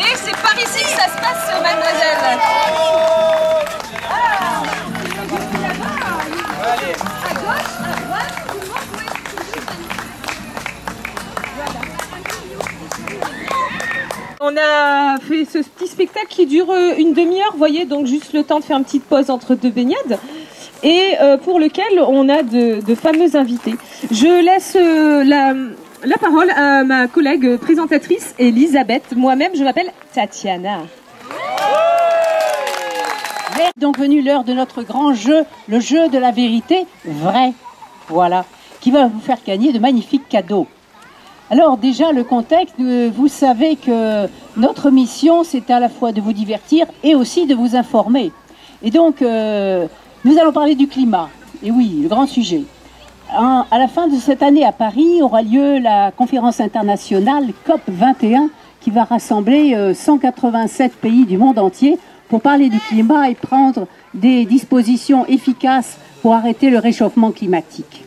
Et c'est par ici que ça se passe, mademoiselle. À gauche, à droite, tout le monde On a fait ce petit spectacle qui dure une demi-heure, vous voyez, donc juste le temps de faire une petite pause entre deux baignades, et pour lequel on a de fameux invités. Je laisse la parole à ma collègue présentatrice Elisabeth. Moi-même, je m'appelle Tatiana. Est donc venue l'heure de notre grand jeu, le jeu de la vérité vraie, voilà, qui va vous faire gagner de magnifiques cadeaux. Alors déjà le contexte, vous savez que notre mission c'est à la fois de vous divertir et aussi de vous informer. Et donc nous allons parler du climat, et oui, le grand sujet. À la fin de cette année à Paris aura lieu la conférence internationale COP21 qui va rassembler 187 pays du monde entier pour parler du climat et prendre des dispositions efficaces pour arrêter le réchauffement climatique.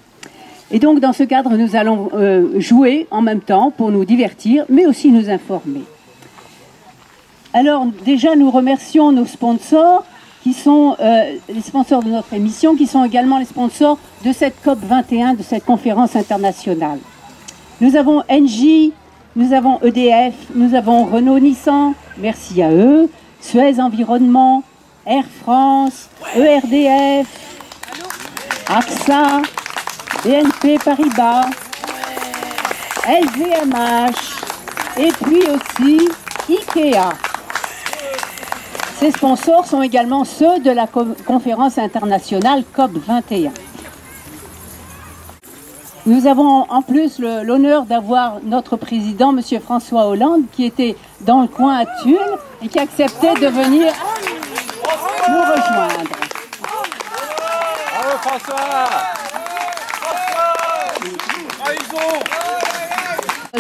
Et donc dans ce cadre, nous allons jouer en même temps pour nous divertir, mais aussi nous informer. Alors déjà, nous remercions nos sponsors, qui sont les sponsors de notre émission, qui sont également les sponsors de cette COP21, de cette conférence internationale. Nous avons Engie, nous avons EDF, nous avons Renault-Nissan, merci à eux, Suez Environnement, Air France, ERDF, AXA, BNP Paribas, LVMH et puis aussi Ikea. Ces sponsors sont également ceux de la conférence internationale COP21. Nous avons en plus l'honneur d'avoir notre président, M. François Hollande, qui était dans le coin à Tulle et qui a accepté de venir nous rejoindre. Bravo François!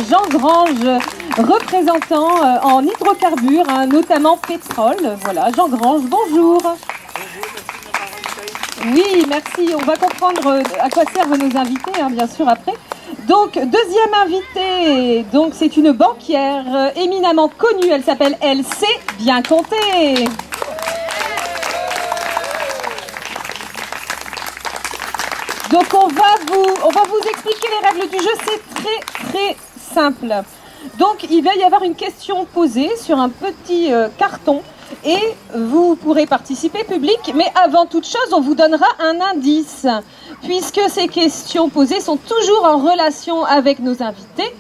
Jean Grange, représentant en hydrocarbures, hein, notamment pétrole. Voilà, Jean Grange, bonjour. Oui, merci. On va comprendre à quoi servent nos invités, hein, bien sûr, après. Donc, deuxième invitée, donc c'est une banquière éminemment connue. Elle s'appelle Elle sait bien compter. Donc on va vous expliquer les règles du jeu, c'est très simple. Donc il va y avoir une question posée sur un petit carton et vous pourrez participer public, mais avant toute chose on vous donnera un indice, puisque ces questions posées sont toujours en relation avec nos invités,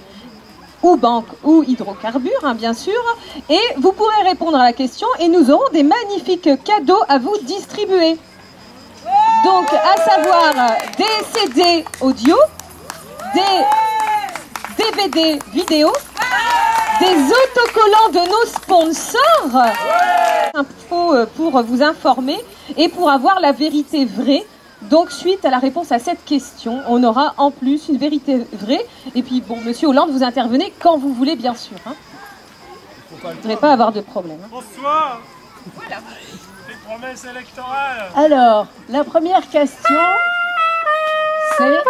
ou banque ou hydrocarbures, hein, bien sûr, et vous pourrez répondre à la question et nous aurons des magnifiques cadeaux à vous distribuer. Donc, à savoir des CD audio, des DVD vidéo, des autocollants de nos sponsors, info pour vous informer et pour avoir la vérité vraie. Donc, suite à la réponse à cette question, on aura en plus une vérité vraie. Et puis, bon, Monsieur Hollande, vous intervenez quand vous voulez, bien sûr. Hein. Vous ne devrez pas avoir de problème. Hein. Bonsoir. Voilà. Promesse électorale. Alors, la première question, c'est...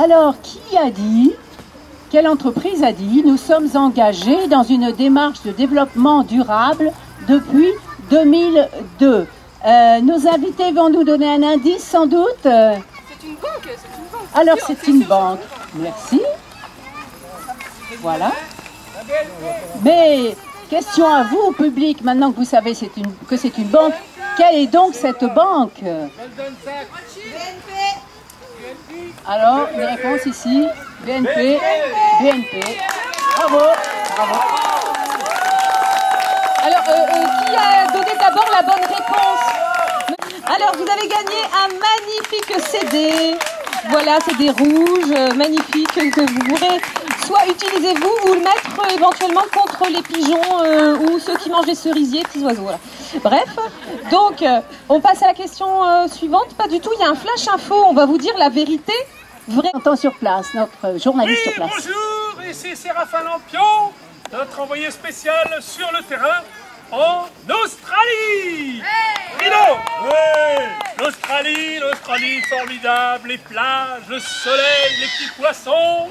Alors, qui a dit, quelle entreprise a dit, nous sommes engagés dans une démarche de développement durable depuis 2002. Nos invités vont nous donner un indice, sans doute. C'est une banque, c'est une banque. Alors, c'est une banque. Merci. Voilà. Mais, question à vous, public, maintenant que vous savez que c'est une banque, quelle est donc cette banque ? Alors, une réponse ici, BNP. Bravo, bravo. Alors, qui a donné d'abord la bonne réponse? Alors, vous avez gagné un magnifique CD. Voilà, CD rouge, magnifique, que vous pourrez soit utiliser vous ou le mettre éventuellement contre les pigeons ou ceux qui mangent des cerisiers, petits oiseaux. Voilà. Bref, donc on passe à la question suivante. Pas du tout, il y a un flash info, on va vous dire la vérité vraie. On entend sur place, notre journaliste sur place. Bonjour, ici Séraphin Lampion, notre envoyé spécial sur le terrain en Australie. L'Australie formidable, les plages, le soleil, les petits poissons,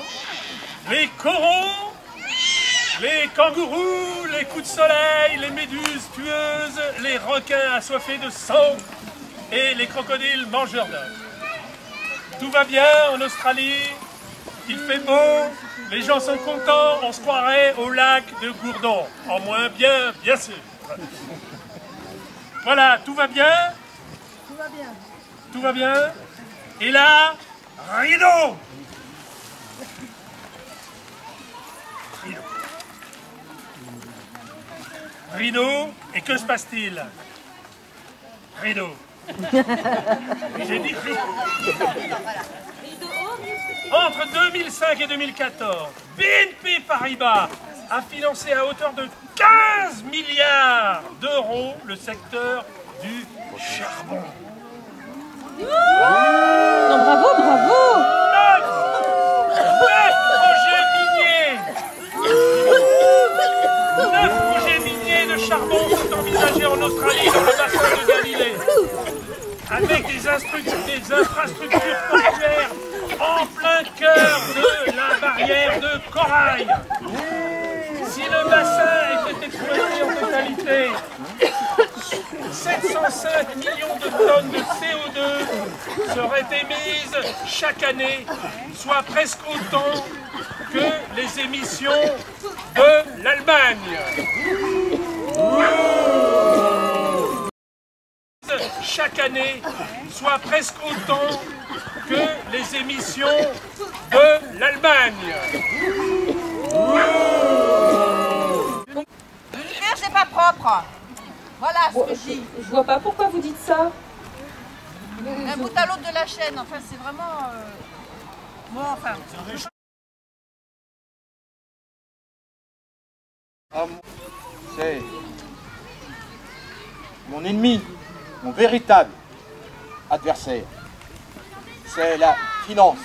les coraux, les kangourous, les coups de soleil, les méduses tueuses, les requins assoiffés de sang et les crocodiles mangeurs d'œufs. Tout va bien en Australie, il fait beau, les gens sont contents, on se croirait au lac de Gourdon. En moins bien, bien sûr. Voilà, tout va bien. Tout va bien. Tout va bien. Et là, rideau. Rideau, et que se passe-t-il? Rideau. J'ai dit rideau. Entre 2005 et 2014, BNP Paribas a financé à hauteur de 15 milliards d'euros le secteur du charbon. Non, bravo, bravo. 9 projets miniers de charbon sont envisagés en Australie dans le bassin de Galilée, avec des infrastructures portuaires en plein cœur de la barrière de corail. Si le bassin était exploité en totalité, 705 millions de tonnes de CO2 seraient émises chaque année, soit presque autant que les émissions de l'Allemagne. Chaque année, soit presque autant que les émissions de l'Allemagne. L'hiver, c'est pas propre. Voilà ce que je dis. Je vois pas pourquoi vous dites ça. D'un bout à l'autre de la chaîne, enfin, c'est vraiment... Bon, enfin... C'est mon ennemi, mon véritable adversaire. C'est la finance.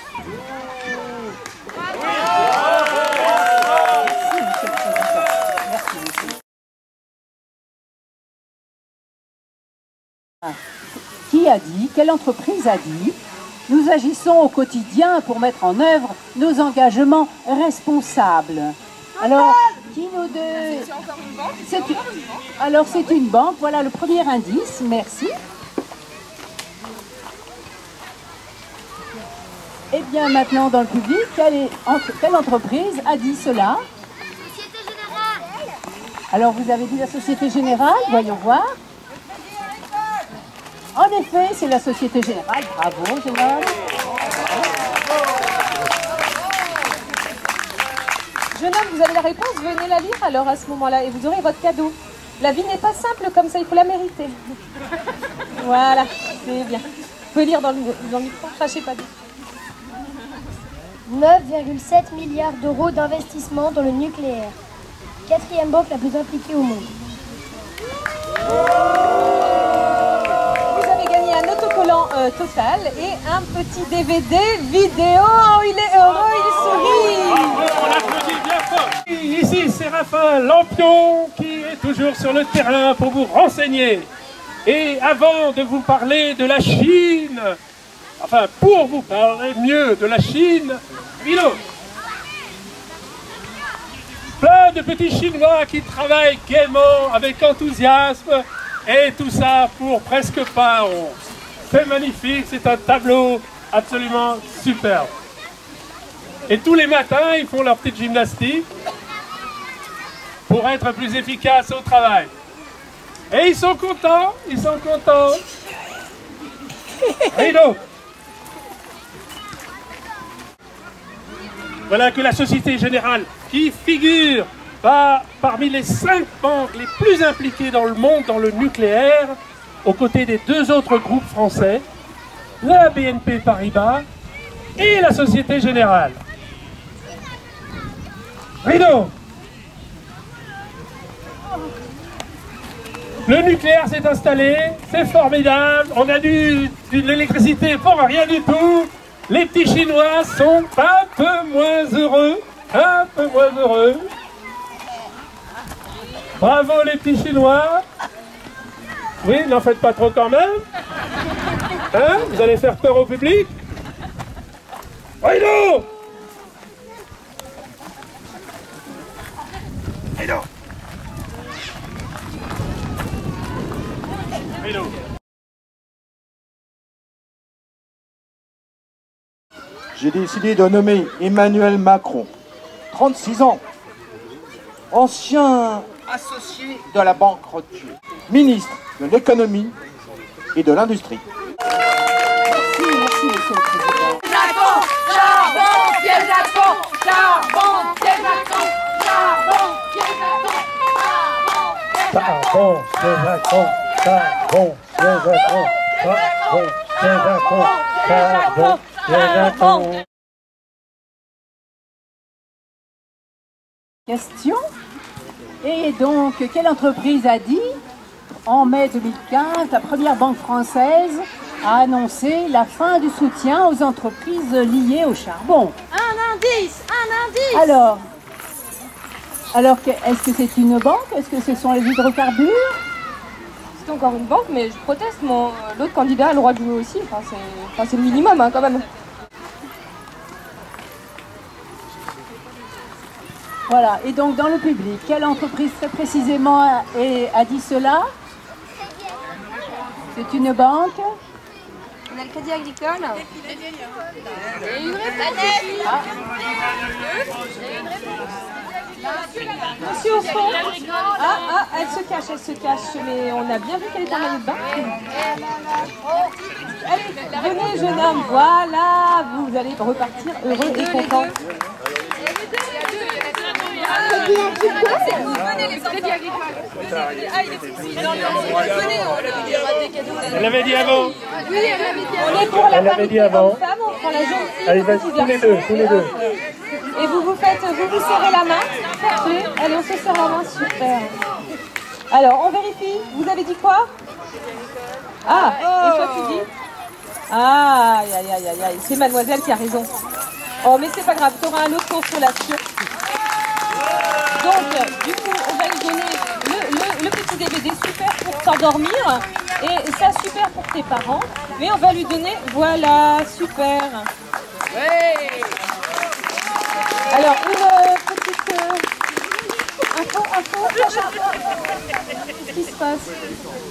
Qui a dit, quelle entreprise a dit, nous agissons au quotidien pour mettre en œuvre nos engagements responsables. Alors, qui nous de... Alors c'est une banque, voilà le premier indice, merci. Et bien maintenant dans le public, quelle entreprise a dit cela? Société Générale. Alors vous avez dit la Société Générale, voyons voir. En effet, c'est la Société Générale, bravo Général. Jeune homme, vous avez la réponse, venez la lire alors à ce moment-là et vous aurez votre cadeau. La vie n'est pas simple comme ça, il faut la mériter. Voilà, c'est bien. Vous pouvez lire dans le micro, crachez pas dessus. 9,7 milliards d'euros d'investissement dans le nucléaire. Quatrième banque la plus impliquée au monde. Vous avez gagné un autocollant Total et un petit DVD vidéo. Il est heureux, il sourit. On applaudit bien fort. Ici, Séraphin Lampion qui est toujours sur le terrain pour vous renseigner. Et avant de vous parler de la Chine, enfin pour vous parler mieux de la Chine, Vilo. Plein de petits Chinois qui travaillent gaiement, avec enthousiasme, et tout ça pour presque pas un rond. C'est magnifique, c'est un tableau absolument superbe. Et tous les matins, ils font leur petite gymnastique pour être plus efficaces au travail. Et ils sont contents, ils sont contents. Rideau. Voilà que la Société Générale, qui figure parmi les 5 banques les plus impliquées dans le monde dans le nucléaire, aux côtés des 2 autres groupes français, la BNP Paribas et la Société Générale. Rideau. Le nucléaire s'est installé, c'est formidable, on a de l'électricité pour rien du tout. Les petits Chinois sont un peu moins heureux, un peu moins heureux. Bravo les petits Chinois. Oui, n'en faites pas trop quand même. Hein? Vous allez faire peur au public? Rhino! Rhino! Rhino! J'ai décidé de nommer Emmanuel Macron, 36 ans, ancien associé de la Banque Rothschild, ministre de l'économie et de l'industrie. Merci, monsieur le président. Charbon, piège à con, charbon, piège à con, charbon, piège à con, Charbon, piège à con, charbon, piège à con, charbon, piège à con, charbon, piège à con. Question. Et donc, quelle entreprise a dit, en mai 2015, la première banque française a annoncé la fin du soutien aux entreprises liées au charbon? Un indice. Alors est-ce que c'est une banque? Est-ce que ce sont les hydrocarbures? C'est encore une banque, mais je proteste. L'autre candidat a le droit de jouer aussi. Enfin, c'est le minimum, hein, quand même. Voilà, et donc dans le public, quelle entreprise très précisément a dit cela? C'est une banque? On a le Crédit Agricole. Et une réponse. Monsieur au fond. Elle se cache, mais on a bien vu qu'elle est en maillot de bain. Allez, venez jeune homme, voilà, vous allez repartir heureux et content. Venez les Crédit Agricole. Ah, il est ici. Venez, on a des cadeaux. Elle l'avait dit avant. Oui, elle l'avait dit avant. On est pour la parité homme-femme, on prend la jeune fille. Allez, vas-y, tous les deux. Et vous vous serrez la main. Parfait. Allez, on se serre la main, super. Alors, on vérifie. Vous avez dit quoi? Ah, et toi tu dis? Aïe, c'est mademoiselle qui a raison. Oh, mais c'est pas grave, tu auras un autre consolation. Donc, du coup, on va lui donner le petit DVD super pour s'endormir et ça super pour tes parents. Mais on va lui donner, voilà, super. Alors, une petite info. Qu'est-ce qui se passe?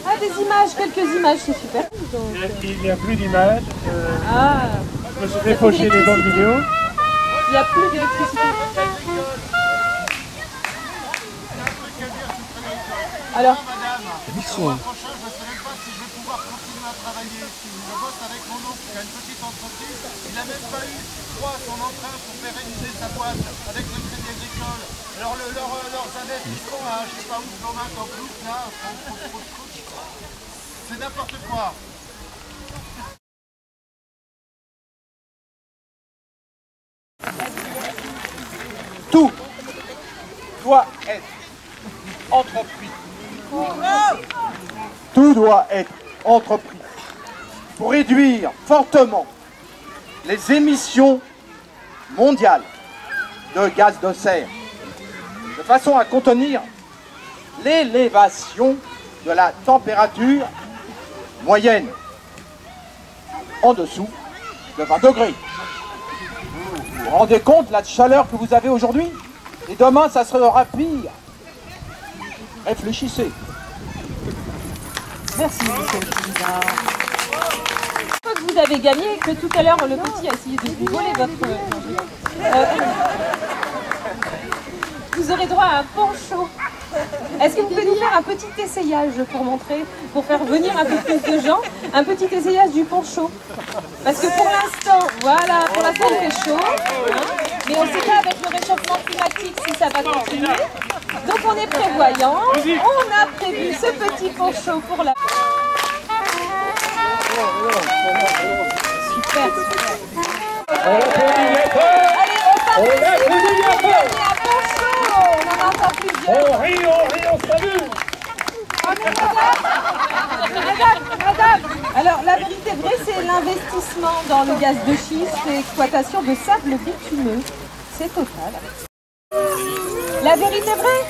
Ah, des images, quelques images, c'est super. Donc, il n'y a plus d'images. Je me suis fait faucher les bandes vidéo. Il n'y a plus d'électricité. Alors, Le mois prochain, je ne sais même pas si je vais pouvoir continuer à travailler. Je bosse avec mon oncle qui a une petite entreprise. Il n'a même pas eu droit à son emprunt pour pérenniser sa boîte avec le Crédit Agricole. Alors leurs investissements à je ne sais pas où, Plomac en plus, là, c'est n'importe quoi. Tout doit être entrepris. Tout doit être entrepris pour réduire fortement les émissions mondiales de gaz de serre, de façon à contenir l'élévation de la température moyenne en dessous de 20 degrés. Vous vous rendez compte de la chaleur que vous avez aujourd'hui? Et demain, ça sera pire. Réfléchissez. Merci, monsieur le président. une fois que vous avez gagné, que tout à l'heure le petit a essayé de vous voler votre... vous aurez droit à un poncho. Est-ce que vous pouvez nous faire un petit essayage pour montrer, pour faire venir un peu plus de gens, un petit essayage du poncho? Parce que pour l'instant, voilà, pour l'instant il fait chaud, hein, mais on ne sait pas avec le réchauffement climatique si ça va continuer. Donc on est prévoyant, on a prévu ce petit poncho pour la... Super, super. Allez, on n'en entend plusieurs. On rit, on s'amuse. Madame, alors la vérité vraie, c'est l'investissement dans le gaz de schiste et l'exploitation de sable bitumeux. C'est total. La vérité vraie?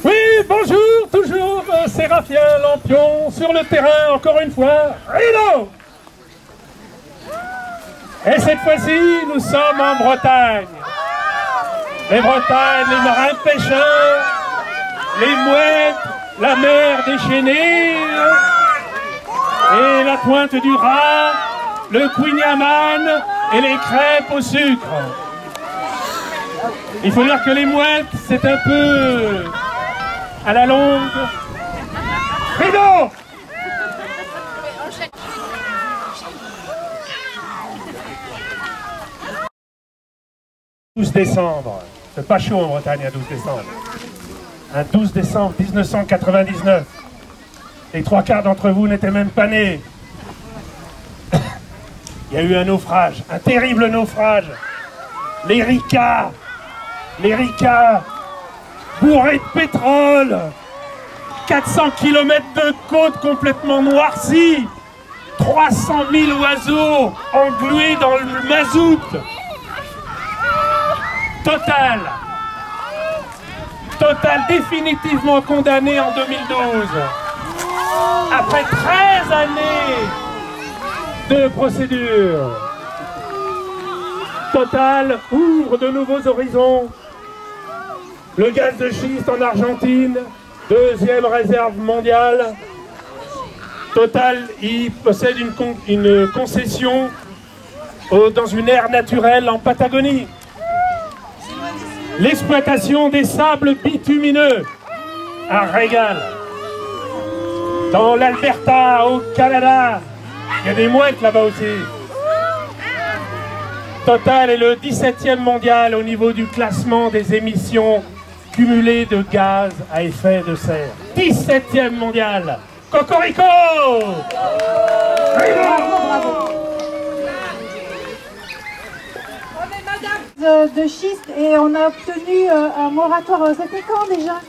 Oui, bonjour, toujours Séraphin Lampion, sur le terrain, encore une fois, rideau. Et cette fois-ci, nous sommes en Bretagne. Les Bretagnes, les marins pêcheurs, les mouettes, la mer déchaînée, et la pointe du rat, le quignaman et les crêpes au sucre. Il faut dire que les mouettes, c'est un peu à la longue. Rideau! 12 décembre, c'est pas chaud en Bretagne un 12 décembre. Un 12 décembre 1999. Les 3/4 d'entre vous n'étaient même pas nés. Il y a eu un naufrage, un terrible naufrage. Les Ricas, bourrés de pétrole. 400 km de côte complètement noircie. 300 000 oiseaux englués dans le mazout. Total définitivement condamné en 2012. Après 13 années de procédure. Total ouvre de nouveaux horizons. Le gaz de schiste en Argentine, 2e réserve mondiale. Total y possède une concession dans une aire naturelle en Patagonie. L'exploitation des sables bitumineux, un régal. Dans l'Alberta, au Canada, il y a des mouettes là-bas aussi. Total est le 17e mondial au niveau du classement des émissions cumulées de gaz à effet de serre. 17e mondial. Cocorico! Bravo. De schiste et on a obtenu un moratoire. C'était quand déjà?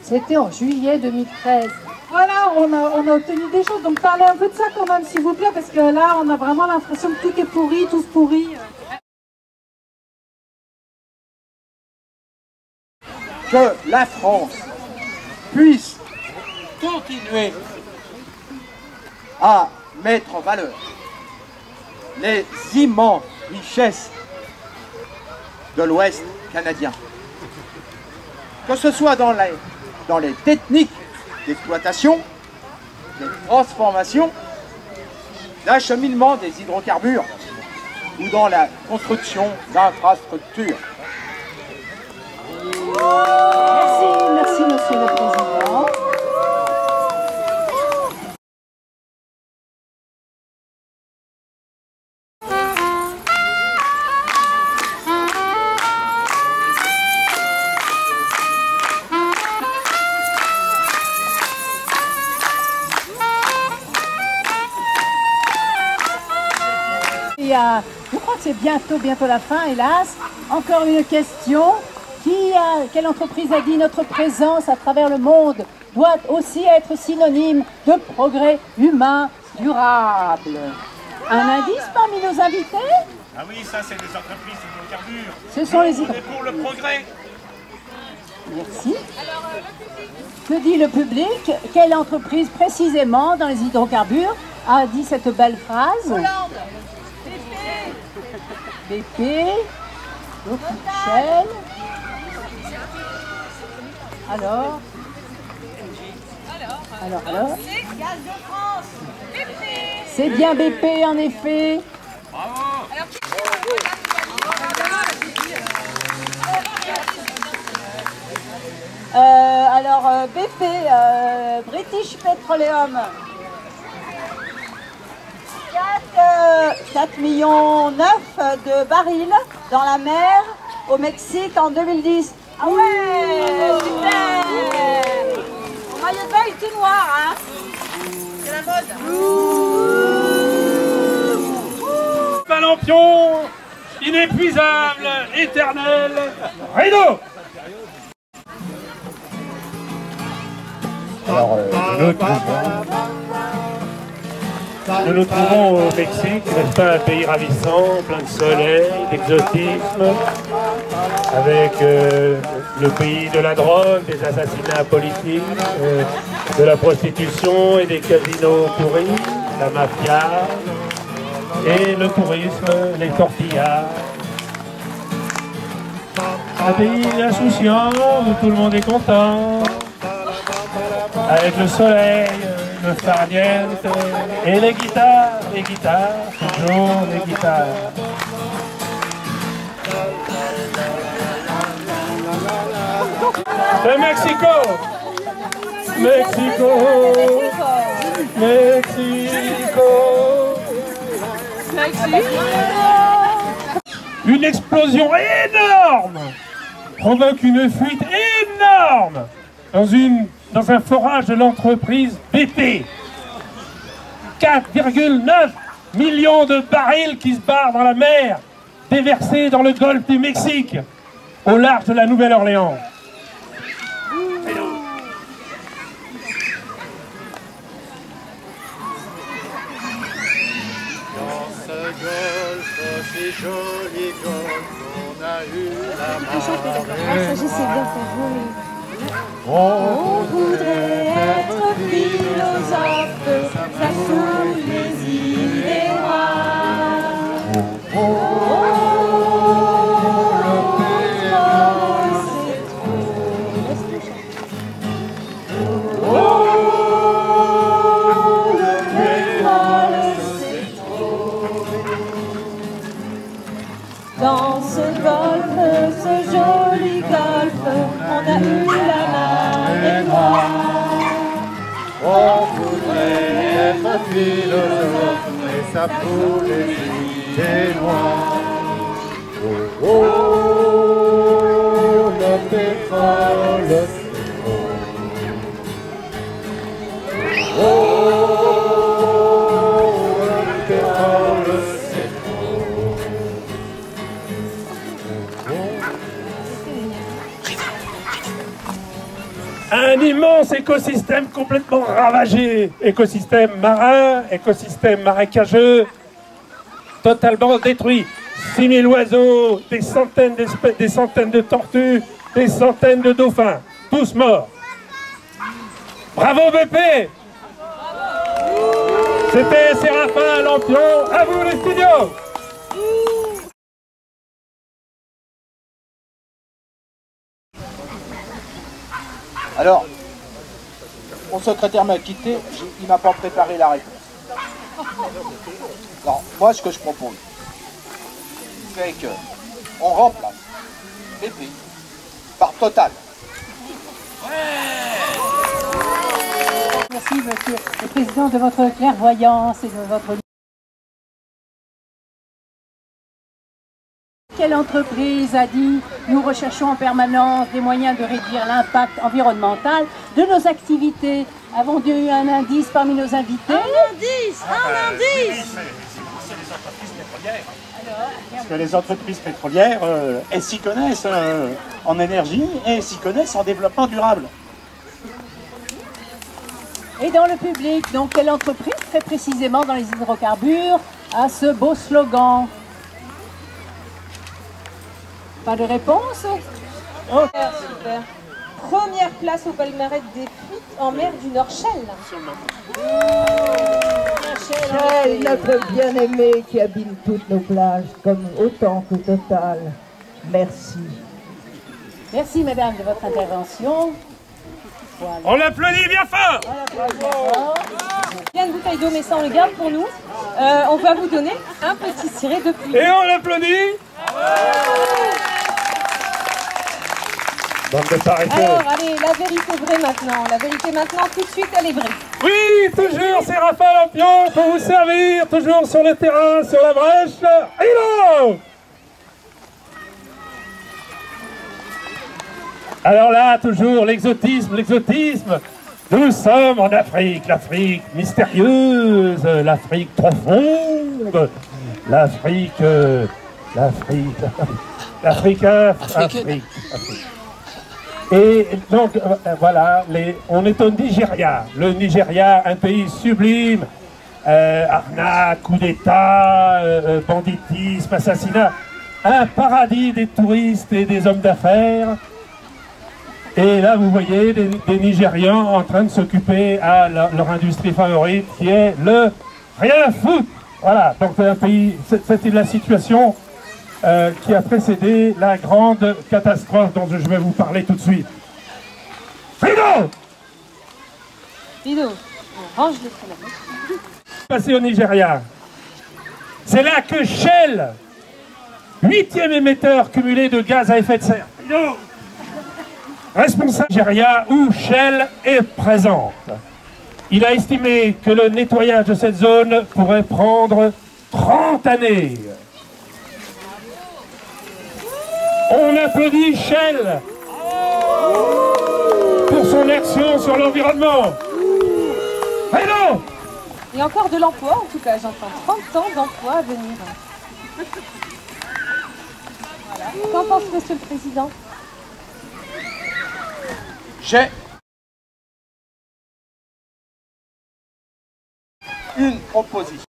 C'était en juillet 2013. Voilà, on a obtenu des choses. Donc parlez un peu de ça quand même, s'il vous plaît, parce que là, on a vraiment l'impression que tout est pourri, tout se pourrit. Que la France puisse continuer à mettre en valeur les immenses richesses de l'Ouest canadien. Que ce soit dans les techniques d'exploitation, de transformation, d'acheminement des hydrocarbures ou dans la construction d'infrastructures. Merci Monsieur le Président. Je crois que c'est bientôt la fin, hélas. Encore une question. Quelle entreprise a dit notre présence à travers le monde doit aussi être synonyme de progrès humain durable? Un indice parmi nos invités? Ah oui, ça c'est des entreprises hydrocarbures. Ce sont les On est pour le progrès. Merci. Que dit le public? Quelle entreprise précisément dans les hydrocarbures a dit cette belle phrase? Hollande. BP, Shell. Alors, C'est Gaz de France. BP. c'est bien BP en effet. BP, British Petroleum. 4,9 millions de barils dans la mer au Mexique en 2010. Ah ouais, super. Mon maillot de bain il est tout noir, hein. C'est la mode. Lampion, inépuisable, éternel, rideau. Alors, nous nous trouvons au Mexique, n'est-ce pas, un pays ravissant, plein de soleil, d'exotisme, avec le pays de la drogue, des assassinats politiques, de la prostitution et des casinos pourris, la mafia, et le tourisme, les tortillas. Un pays insouciant où tout le monde est content, avec le soleil, le farniente et les guitares, toujours les guitares. Le Mexico, Mexico, Mexico. Une explosion énorme provoque une fuite énorme dans un forage de l'entreprise BP. 4,9 millions de barils qui se barrent dans la mer, déversés dans le golfe du Mexique, au large de la Nouvelle-Orléans. Dans ce golfe, si joli golfe, on a eu la marée. On voudrait être philosophe face aux les idées noires. Oh, le pétrole, c'est trop. Oh, le pétrole, c'est trop. Dans ce golfe, ce joli golfe, on a eu la marée noire. On voudrait être philosophe, mais ça fout les idées noires. Oh, oh, le pétrole, c'est trop. Oh, le pétrole, c'est trop. Un immense écosystème complètement ravagé, écosystème marin, écosystème marécageux, totalement détruit. 6000 oiseaux, des centaines de tortues, des centaines de dauphins, tous morts. Bravo BP! C'était Séraphin Lampion, à vous les studios! Alors, mon secrétaire m'a quitté, il m'a pas préparé la réponse. Alors, moi, ce que je propose, c'est qu'on remplace BP par Total. Merci, monsieur le président, de votre clairvoyance et de votre... Quelle entreprise a dit « Nous recherchons en permanence des moyens de réduire l'impact environnemental de nos activités ». Avons-nous eu un indice parmi nos invités? Un indice. C'est les entreprises pétrolières. Parce que les entreprises pétrolières, elles s'y connaissent en énergie et elles s'y connaissent en développement durable. Et dans le public, donc quelle entreprise très précisément dans les hydrocarbures a ce beau slogan? Pas de réponse? Oh. Super. Première place au palmarès des fuites en mer du Nord, Shell. Shell, notre bien-aimé qui habite toutes nos plages, comme autant que Total. Merci. Merci madame de votre intervention. Voilà. On l'applaudit bien fort. Il y a une bouteille d'eau, mais ça on le garde pour nous. On va vous donner un petit ciré de pluie. Et on l'applaudit. Alors, allez, la vérité vraie maintenant. La vérité maintenant, tout de suite, elle est vraie. Oui, toujours Séraphin Lampion pour vous servir, toujours sur le terrain, sur la brèche. Hello! Alors là, toujours l'exotisme. Nous sommes en Afrique, l'Afrique mystérieuse, l'Afrique profonde, l'Afrique. Et donc voilà, on est au Nigeria. Le Nigeria, un pays sublime, arnaque, coup d'État, banditisme, assassinat, un paradis des touristes et des hommes d'affaires. Et là, vous voyez des Nigérians en train de s'occuper à leur industrie favorite, qui est le rien foutre. Voilà, donc c'est un pays, c'était la situation qui a précédé la grande catastrophe dont je vais vous parler tout de suite. Fido, on range les fenêtres. Passé au Nigeria. C'est là que Shell, 8e émetteur cumulé de gaz à effet de serre, Fido, responsable du Nigeria où Shell est présente. Il a estimé que le nettoyage de cette zone pourrait prendre 30 années. On applaudit Shell pour son action sur l'environnement. Hello! Et encore de l'emploi, en tout cas, j'entends 30 ans d'emploi à venir. Voilà. Qu'en pense Monsieur le Président? J'ai une proposition.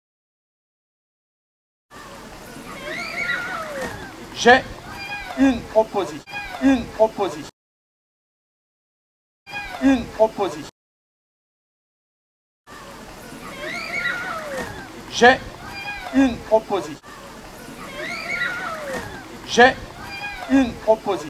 J'ai une proposition. Une proposition. Une proposition. J'ai une proposition. J'ai une proposition.